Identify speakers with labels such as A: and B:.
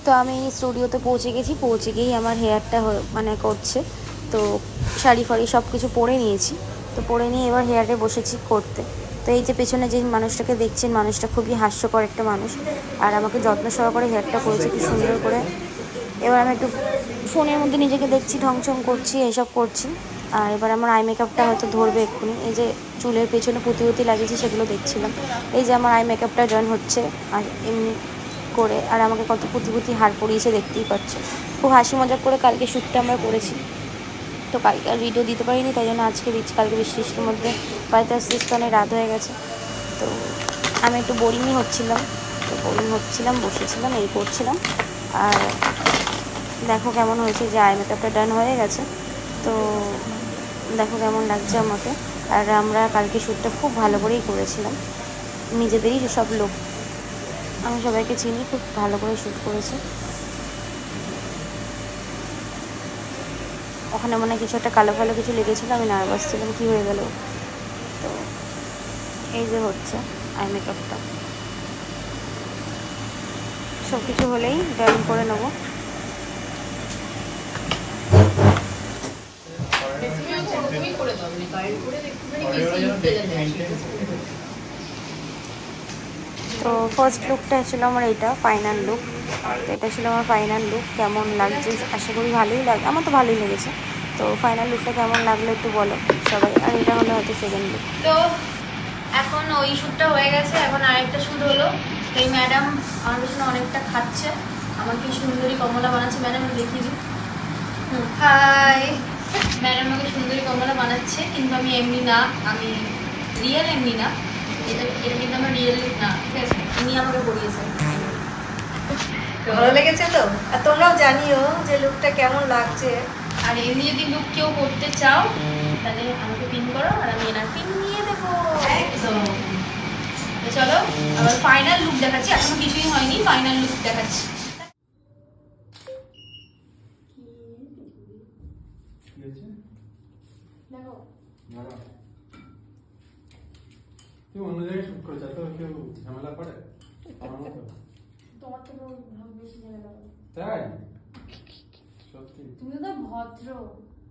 A: তো আমি স্টুডিওতে পৌঁছে গেছি, পৌঁছে গিয়েই আমার হেয়ারটা মানে করছে। তো শাড়ি ফাড়ি সব কিছু পরে নিয়েছি, তো পরে নিয়ে এবার হেয়ারে বসেছি করতে। তো এই যে পেছনে যে মানুষটাকে দেখছেন, মানুষটা খুবই হাস্যকর একটা মানুষ, আর আমাকে যত্ন সহকারে হেয়ারটা করেছে কি সুন্দর করে। এবার আমি একটু ফোনের মধ্যে নিজেকে দেখছি, ঢংছং করছি, এইসব করছি। আর এবার আমার আই মেকআপটা হয়তো ধরবে এক্ষুনি। এই যে চুলের পেছনে পুঁতি লাগিয়েছি, সেগুলো দেখছিলাম। এই যে আমার আই মেকআপটা ডান হচ্ছে, আর এমনি করে আর আমাকে কত পুঁতি হার পরিয়েছে দেখতেই পাচ্ছ। খুব হাসি মজাক করে কালকে শ্যুটটা আমরা করেছি। তো কালকে আর ভিডিও দিতে পারিনি, তাই জন্য আজকে দিচ্ছি। কালকে বৃষ্টির মধ্যে বাড়িতে আসতে আসতে অনেক রাত হয়ে গেছে। তো আমি একটু বোরিংই হচ্ছিলাম, বসেছিলাম, এই করছিলাম। আর দেখো কেমন হয়েছে, যে আই মেকআপটা ডান হয়ে গেছে। তো দেখো কেমন লাগছে আমাকে। আর আমরা কালকে শ্যুটটা খুব ভালো করেই করেছিলাম, নিজেদেরই সব লোক, আমি সবাইকে চিনি, খুব ভালো করে শ্যুট করেছি। ওখানে মনে কিছু একটা কালো কালো কিছু লেগেছিলো, আমি নার্ভাস ছিলাম কী হয়ে গেল। তো এই যে হচ্ছে আই মেকআপটা, সব কিছু হলেই ডান করে নেবো। তো ফার্স্ট লুকটা ছিল আমার এইটা, ফাইনাল লুক। তো এটা ছিল আমার ফাইনাল লুক। কেমন লাগছে আশা করি ভালোই লাগবে, আমার তো ভালোই লেগেছে। তো ফাইনাল লুকটা কেমন লাগলো একটু বলো সবাই। আর এটা হলো হয়তো সেকেন্ড লুক।
B: তো এখন ওই শ্যুটটা হয়ে গেছে, এখন আরেকটা শ্যুট হলো। এই ম্যাডাম আমার পেছনে অনেকটা খাচ্ছে, আমাকে সুন্দরী কমলা বানাচ্ছে। ম্যাডাম দেখিয়ে দিই। হাই, ম্যাডাম আমাকে সুন্দরী কমলা বানাচ্ছে, কিন্তু আমি এমনি না, আমি রিয়েল এমনি না। এটা কিন্তু আমার রিয়েল না, ঠিক আছে? ইনি আমাকে পড়িয়েছে।
C: ভালো লেগেছে তো? আর তোমরাও জানিও যে লুকটা কেমন লাগছে।
B: আর এমনি যদি লুক কেউ করতে চাও তাহলে আমাকে পিন করো, আর আমি এনার পিন নিয়ে দেবো একদম। তো চলো আবার ফাইনাল লুক দেখাচ্ছি, এখনো কিছুই হয়নি, ফাইনাল লুক দেখাচ্ছি। দেখো
D: তুই অন্য জায়গায় শুট করে যাতে কেউ ঝামেলা করে আমার মতো।
B: তোমার থেকেও বেশি ঝামেলা।
D: তাই সত্যি
B: তুমি তো ভদ্র।